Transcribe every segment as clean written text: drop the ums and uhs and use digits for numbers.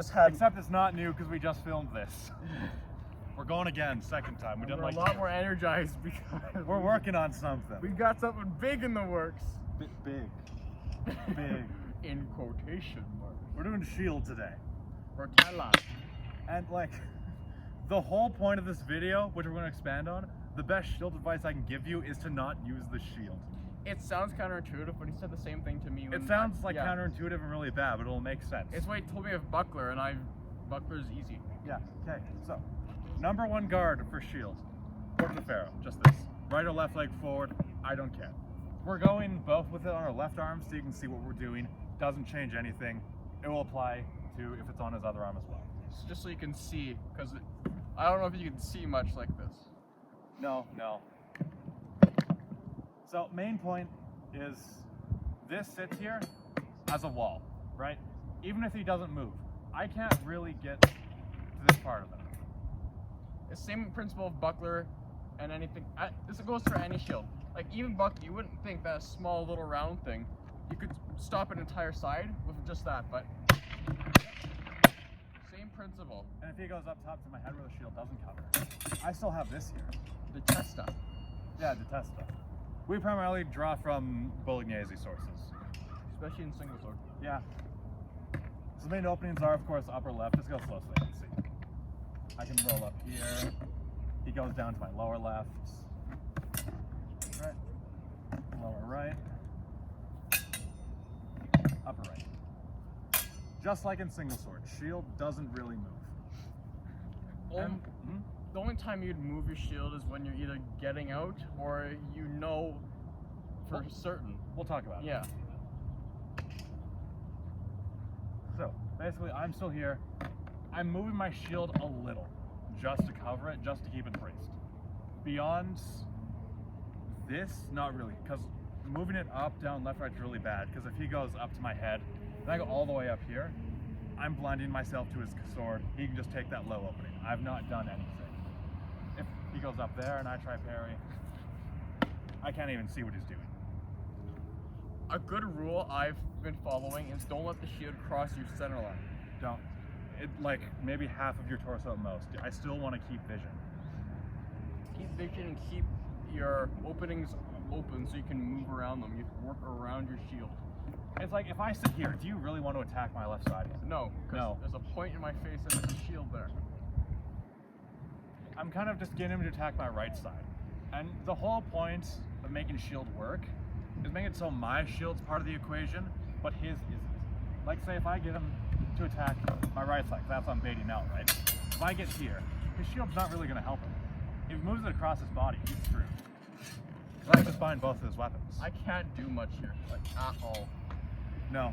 Except it's not new because we just filmed this. We're going again, second time. We're a lot more energized because we're working on something. We got something big in the works. Big. Big. In quotation marks. We're doing shield today. Rotella. And like, the whole point of this video, which we're going to expand on, the best shield advice I can give you is to not use the shield. It sounds counterintuitive, but he said the same thing to me. It sounds counterintuitive and really bad, but it'll make sense. It's why he told me of buckler, and buckler's easy. Yeah, okay, so, number one guard for shield, Pork the Pharaoh, just this. Right or left leg forward, I don't care. We're going both with it on our left arm so you can see what we're doing. Doesn't change anything. It will apply to if it's on his other arm as well. It's just so you can see, because I don't know if you can see much like this. No. So main point is this sits here as a wall, right? Even if he doesn't move, I can't really get to this part of it. It's the same principle of buckler and anything. This goes for any shield. Like even buckler, you wouldn't think that small little round thing, you could stop an entire side with just that, but same principle. And if he goes up top to my head where the shield doesn't cover, I still have this here. The testa. Yeah, the testa. We primarily draw from Bolognese sources. Especially in single sword. Yeah. So the main openings are, of course, upper left. Just go slow so they can see. I can roll up here. He goes down to my lower left. Right. Lower right. Upper right. Just like in single sword, shield doesn't really move. The only time you'd move your shield is when you're either getting out or you know for certain. We'll talk about it. Yeah. So, basically, I'm still here. I'm moving my shield a little, just to cover it, just to keep it braced. Beyond this, not really, because moving it up, down, left, right is really bad, because if he goes up to my head, then I go all the way up here, I'm blinding myself to his sword. He can just take that low opening. I've not done anything. If he goes up there and I try parry, I can't even see what he's doing. A good rule I've been following is don't let the shield cross your center line. Don't. Like maybe half of your torso at most. I still want to keep vision. Keep vision and keep your openings open so you can move around them. You work around your shield. It's like if I sit here, do you really want to attack my left side? No, because there's a point in my face and there's a shield there. I'm kind of just getting him to attack my right side. And the whole point of making shield work is making it so my shield's part of the equation, but his isn't. Like say if I get him to attack my right side, that's what I'm baiting out, right? If I get here, his shield's not really gonna help him. If he moves it across his body, he's screwed. So I have to bind both of his weapons. I can't do much here, like at all. No.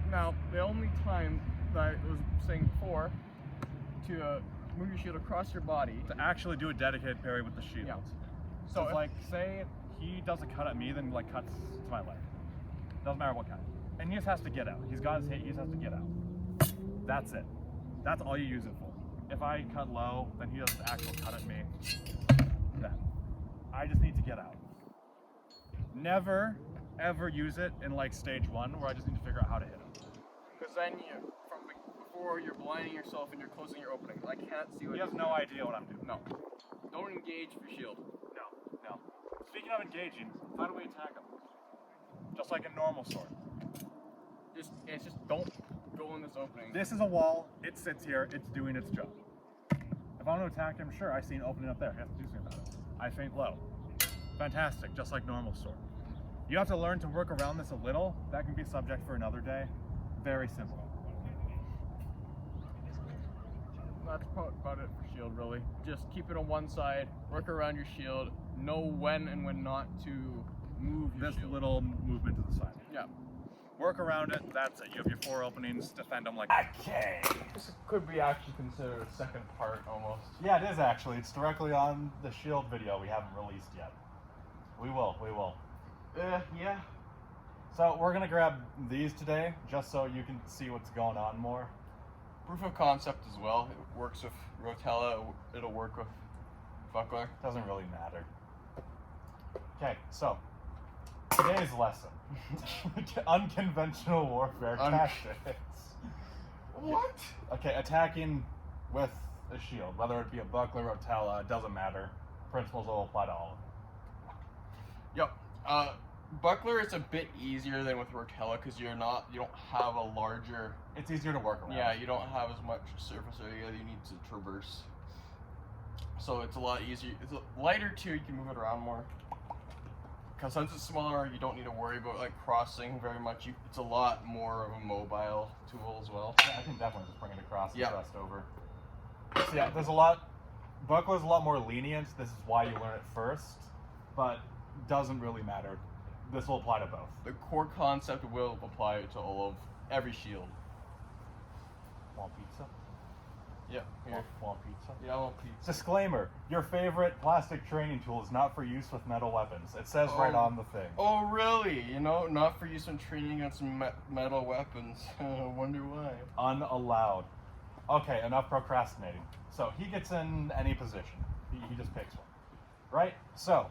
Now, the only time that I was saying before to move your shield across your body. To actually do a dedicated parry with the shield. Yeah. So it's like, say he does a cut at me, then like cuts to my leg. Doesn't matter what kind. And he just has to get out. He's got his hit, he just has to get out. That's it. That's all you use it for. If I cut low, then he does the actual cut at me. Then I just need to get out. Never, ever use it in like stage 1 where I just need to figure out how to hit him. Because then before you're blinding yourself and you're closing your opening. I can't see what he has no idea what I'm doing. No. Don't engage your shield. No. Speaking of engaging, how do we attack him? Just like a normal sword. It's just don't go in this opening. This is a wall, it sits here, it's doing its job. If I want to attack him, sure, I see an opening up there, I have to do something about it. I feint low. Fantastic, just like normal sword. You have to learn to work around this a little. That can be subject for another day. Very simple. That's about it for shield, really. Just keep it on one side, work around your shield, know when and when not to move your this shield. Little movement to the side. Yeah. Work around it, that's it. You have your 4 openings, defend them like okay. This could be actually considered a second part almost. Yeah, it is actually. It's directly on the shield video we haven't released yet. We will. Yeah. So we're gonna grab these today, just so you can see what's going on more. Proof of concept as well. It works with Rotella, it'll work with buckler. Doesn't really matter. Okay, so Today's lesson. Unconventional warfare tactics. What? Okay, attacking with a shield, whether it be a buckler or rotella, it doesn't matter. Principles will apply to all of them. Yep. Buckler is a bit easier than with rotella because you don't have a larger. It's easier to work around. Yeah, you don't have as much surface area that you need to traverse. So it's a lot easier. It's lighter too. You can move it around more. Because since it's smaller, you don't need to worry about like crossing very much. It's a lot more of a mobile tool as well. Yeah, I can definitely just bring it across and Yep. thrust over. So yeah, Buckler's a lot more lenient. This is why you learn it first, but doesn't really matter. This will apply to both. The core concept will apply to every shield. Want pizza? Yeah. Here. Want pizza? Yeah, I want pizza. Disclaimer, your favorite plastic training tool is not for use with metal weapons. It says right on the thing. Oh, really? You know, not for use when training against metal weapons. I wonder why. Unallowed. Okay, enough procrastinating. So he gets in any position. He just picks one. Right? So,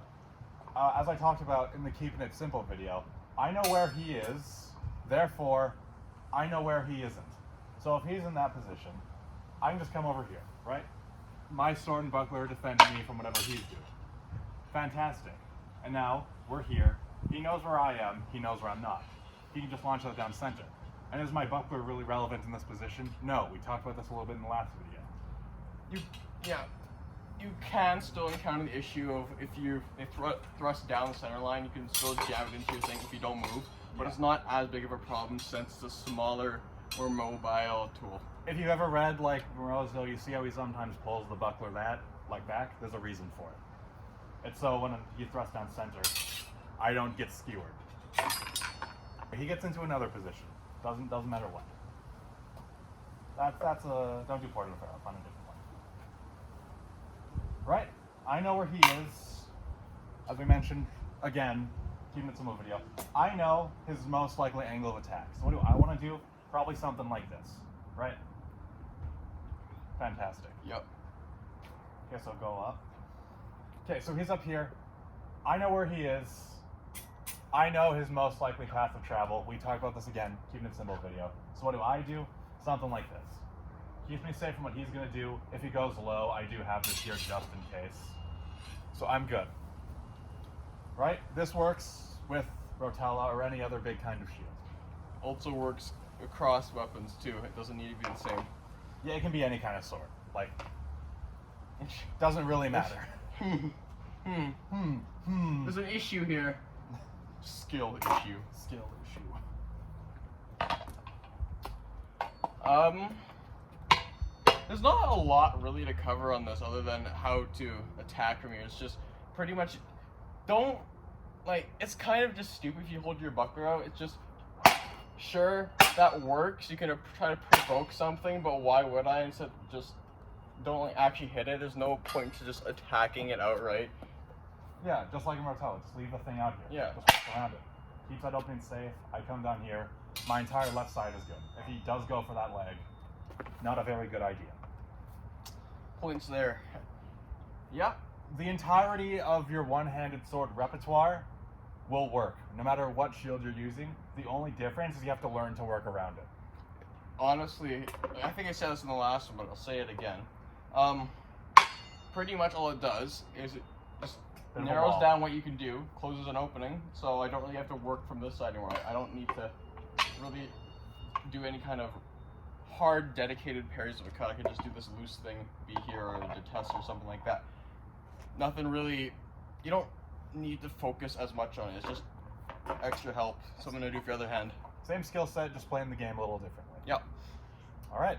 as I talked about in the Keeping It Simple video, I know where he is, therefore, I know where he isn't. So if he's in that position, I can just come over here, right? My sword and buckler are defending me from whatever he's doing. Fantastic. And now, we're here. He knows where I am, he knows where I'm not. He can just launch that down center. And is my buckler really relevant in this position? No, we talked about this a little bit in the last video. You can still encounter the issue of if you thrust down the center line, you can still jam it into your thing if you don't move. But it's not as big of a problem since it's a smaller, more mobile tool. If you've ever read like Morozzo, you see how he sometimes pulls the buckler back. There's a reason for it. It's so when you thrust down center, I don't get skewered. He gets into another position. Doesn't matter what. That's a don't do Porter Farrell. Find a different one. Right. I know where he is. As we mentioned, again, keeping it simple video. I know his most likely angle of attack. So what do I want to do? Probably something like this, right? Fantastic. Yep. Okay, so go up. Okay, so he's up here. I know where he is. I know his most likely path of travel. We talked about this again, keeping it simple video. So what do? Something like this. Keeps me safe from what he's gonna do. If he goes low, I do have this here just in case. So I'm good. Right? This works with rotella or any other big kind of shield. Also works across weapons too. It doesn't need to be the same. Yeah, it can be any kind of sword. Like, doesn't really matter. There's an issue here. Skill issue. There's not a lot really to cover on this other than how to attack from here. It's just pretty much it's kind of just stupid if you hold your buckler out. It's just, sure, that works. You can try to provoke something, but why would I? Instead, just don't actually hit it. There's no point to just attacking it outright. Yeah, just like in Rotella, just leave the thing out here. Yeah. Just walk around it. Keeps that opening safe. I come down here. My entire left side is good. If he does go for that leg, not a very good idea. Points there. Yep. The entirety of your one-handed sword repertoire will work, no matter what shield you're using. The only difference is you have to learn to work around it. Honestly, I think I said this in the last one, but I'll say it again. Pretty much all it does is it just narrows down what you can do, closes an opening, so I don't really have to work from this side anymore. I don't need to really do any kind of hard, dedicated parries of a cut. I can just do this loose thing, be here, or detest, or something like that. Nothing really, you don't need to focus as much on it. It's just extra help, something to do for your other hand. Same skill set, just playing the game a little differently. Yep. All right.